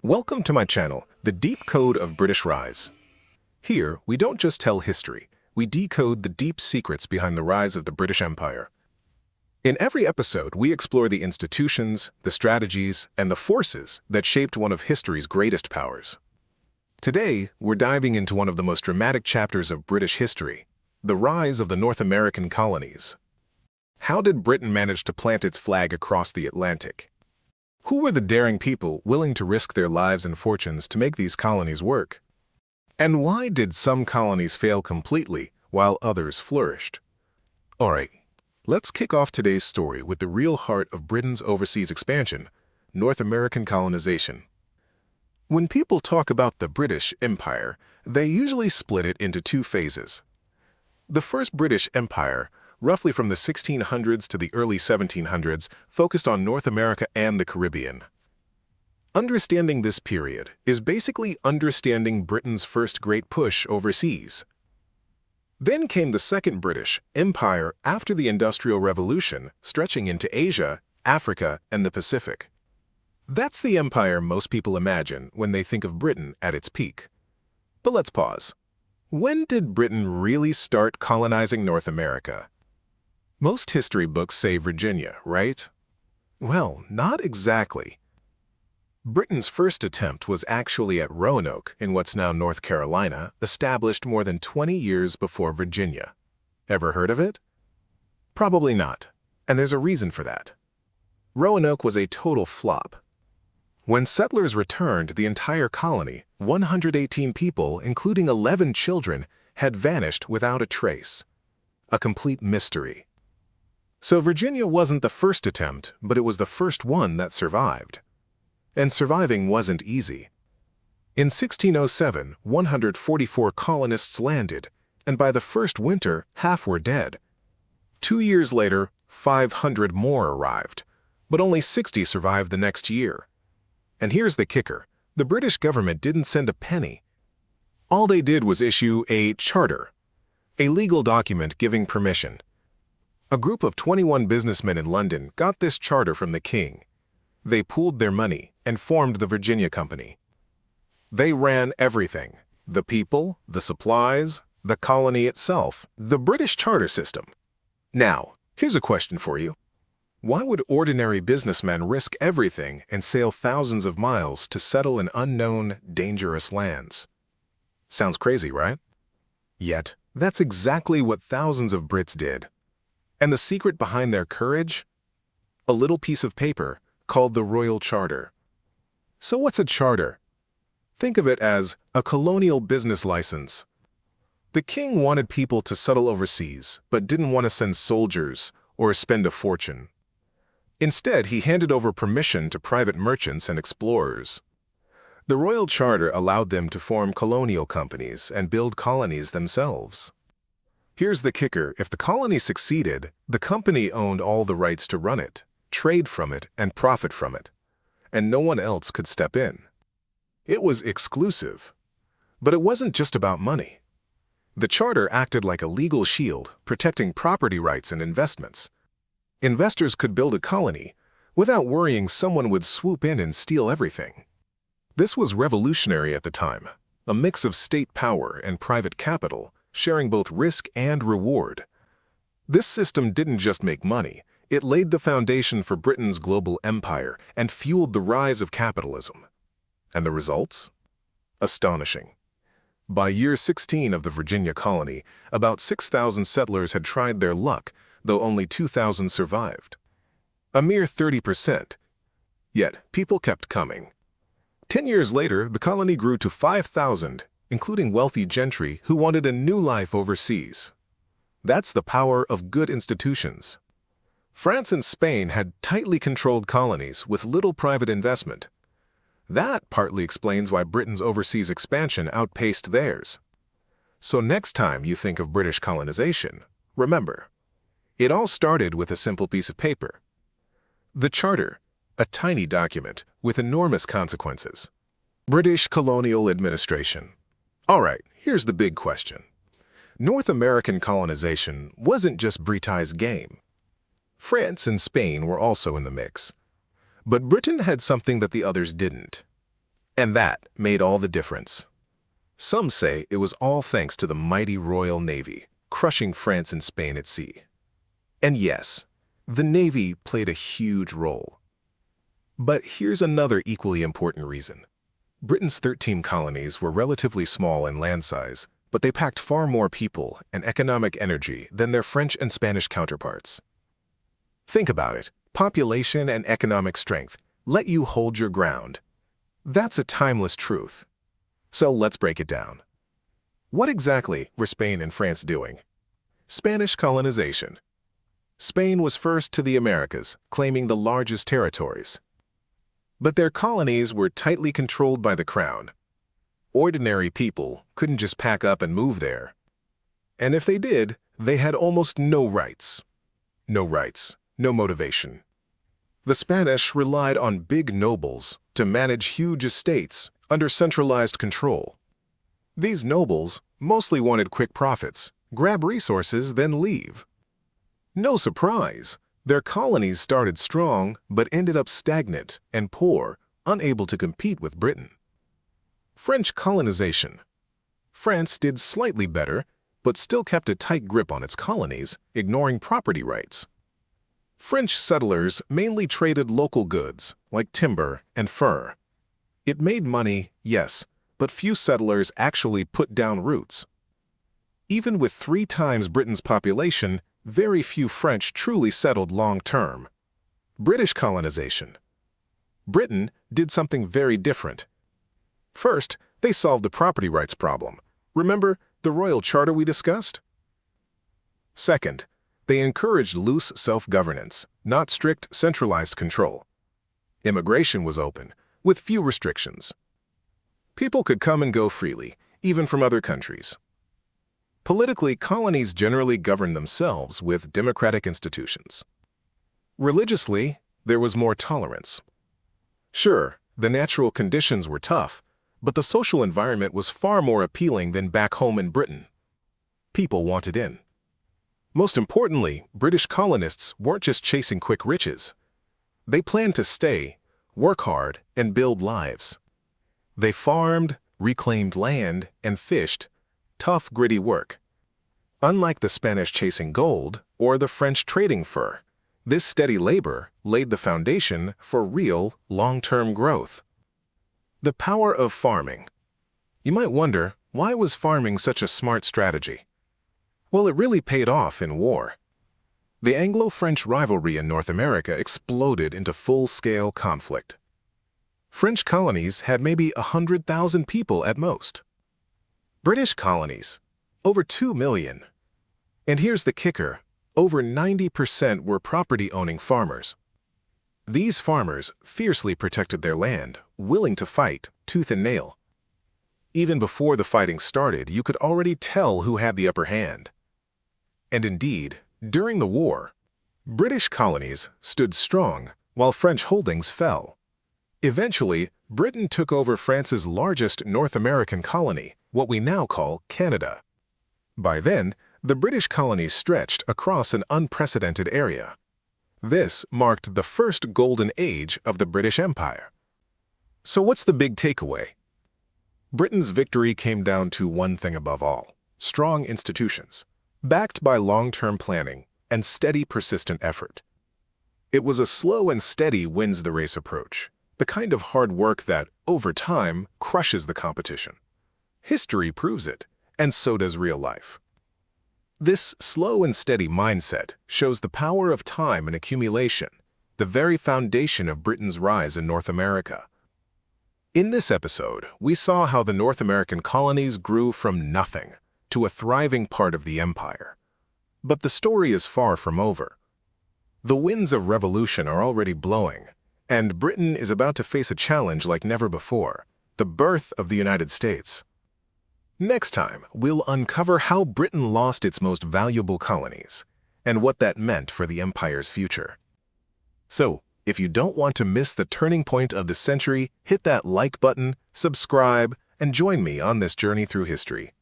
Welcome to my channel, The Deep Code of British Rise. Here, we don't just tell history, we decode the deep secrets behind the rise of the British Empire. In every episode, we explore the institutions, the strategies, and the forces that shaped one of history's greatest powers. Today, we're diving into one of the most dramatic chapters of British history, the rise of the North American colonies. How did Britain manage to plant its flag across the Atlantic? Who were the daring people willing to risk their lives and fortunes to make these colonies work? And why did some colonies fail completely while others flourished? Alright, let's kick off today's story with the real heart of Britain's overseas expansion, North American colonization. When people talk about the British Empire, they usually split it into two phases. The first British Empire, roughly from the 1600s to the early 1700s, focused on North America and the Caribbean. Understanding this period is basically understanding Britain's first great push overseas. Then came the Second British Empire after the Industrial Revolution, stretching into Asia, Africa, and the Pacific. That's the empire most people imagine when they think of Britain at its peak. But let's pause. When did Britain really start colonizing North America? Most history books say Virginia, right? Well, not exactly. Britain's first attempt was actually at Roanoke in what's now North Carolina, established more than 20 years before Virginia. Ever heard of it? Probably not, and there's a reason for that. Roanoke was a total flop. When settlers returned, the entire colony, 118 people, including 11 children, had vanished without a trace. A complete mystery. So Virginia wasn't the first attempt, but it was the first one that survived. And surviving wasn't easy. In 1607, 144 colonists landed, and by the first winter, half were dead. 2 years later, 500 more arrived, but only 60 survived the next year. And here's the kicker. The British government didn't send a penny. All they did was issue a charter, a legal document giving permission. A group of 21 businessmen in London got this charter from the king. They pooled their money and formed the Virginia Company. They ran everything: the people, the supplies, the colony itself, the British charter system. Now, here's a question for you. Why would ordinary businessmen risk everything and sail thousands of miles to settle in unknown, dangerous lands? Sounds crazy, right? Yet, that's exactly what thousands of Brits did. And the secret behind their courage? A little piece of paper called the Royal Charter. So what's a charter? Think of it as a colonial business license. The king wanted people to settle overseas, but didn't want to send soldiers or spend a fortune. Instead, he handed over permission to private merchants and explorers. The Royal Charter allowed them to form colonial companies and build colonies themselves. Here's the kicker: if the colony succeeded, the company owned all the rights to run it, trade from it, and profit from it, and no one else could step in. It was exclusive. But it wasn't just about money. The charter acted like a legal shield, protecting property rights and investments. Investors could build a colony without worrying someone would swoop in and steal everything. This was revolutionary at the time, a mix of state power and private capital, sharing both risk and reward. This system didn't just make money, it laid the foundation for Britain's global empire and fueled the rise of capitalism. And the results? Astonishing. By year 16 of the Virginia colony, about 6,000 settlers had tried their luck, though only 2,000 survived. A mere 30%. Yet, people kept coming. 10 years later, the colony grew to 5,000, including wealthy gentry who wanted a new life overseas. That's the power of good institutions. France and Spain had tightly controlled colonies with little private investment. That partly explains why Britain's overseas expansion outpaced theirs. So next time you think of British colonization, remember, it all started with a simple piece of paper. The Charter, a tiny document with enormous consequences. British colonial administration. All right, here's the big question. North American colonization wasn't just Britain's game. France and Spain were also in the mix. But Britain had something that the others didn't: And that made all the difference. Some say it was all thanks to the mighty Royal Navy, crushing France and Spain at sea. And yes, the Navy played a huge role. But here's another equally important reason. Britain's 13 colonies were relatively small in land size, but they packed far more people and economic energy than their French and Spanish counterparts. Think about it. Population and economic strength let you hold your ground. That's a timeless truth. So let's break it down. What exactly were Spain and France doing? Spanish colonization. Spain was first to the Americas, claiming the largest territories. But their colonies were tightly controlled by the crown. Ordinary people couldn't just pack up and move there. And if they did, they had almost no rights. No rights, no motivation. The Spanish relied on big nobles to manage huge estates under centralized control. These nobles mostly wanted quick profits, grab resources, then leave. No surprise, their colonies started strong but ended up stagnant and poor, unable to compete with Britain. French colonization. France did slightly better, but still kept a tight grip on its colonies, ignoring property rights. French settlers mainly traded local goods, like timber and fur. It made money, yes, but few settlers actually put down roots. Even with 3 times Britain's population, very few French truly settled long-term. British colonization. Britain did something very different. First, they solved the property rights problem. Remember the royal charter we discussed? Second, they encouraged loose self-governance, not strict centralized control. Immigration was open, with few restrictions. People could come and go freely, even from other countries. Politically, colonies generally governed themselves with democratic institutions. Religiously, there was more tolerance. Sure, the natural conditions were tough, but the social environment was far more appealing than back home in Britain. People wanted in. Most importantly, British colonists weren't just chasing quick riches. They planned to stay, work hard, and build lives. They farmed, reclaimed land, and fished. Tough, gritty work. Unlike the Spanish chasing gold or the French trading fur, this steady labor laid the foundation for real, long-term growth. The power of farming. You might wonder, why was farming such a smart strategy? Well, it really paid off in war. The Anglo-French rivalry in North America exploded into full-scale conflict. French colonies had maybe 100,000 people at most. British colonies, over 2 million. And here's the kicker, over 90% were property-owning farmers. These farmers fiercely protected their land, willing to fight tooth and nail. Even before the fighting started, you could already tell who had the upper hand. And indeed, during the war, British colonies stood strong while French holdings fell. Eventually, Britain took over France's largest North American colony, what we now call Canada. By then, the British colonies stretched across an unprecedented area. This marked the first golden age of the British Empire. So what's the big takeaway? Britain's victory came down to one thing above all: strong institutions, backed by long-term planning and steady, persistent effort. It was a slow and steady wins-the-race approach, the kind of hard work that, over time, crushes the competition. History proves it, and so does real life. This slow and steady mindset shows the power of time and accumulation, the very foundation of Britain's rise in North America. In this episode, we saw how the North American colonies grew from nothing to a thriving part of the empire. But the story is far from over. The winds of revolution are already blowing, and Britain is about to face a challenge like never before: the birth of the United States. Next time, we'll uncover how Britain lost its most valuable colonies and what that meant for the empire's future. So, if you don't want to miss the turning point of the century, hit that like button, subscribe, and join me on this journey through history.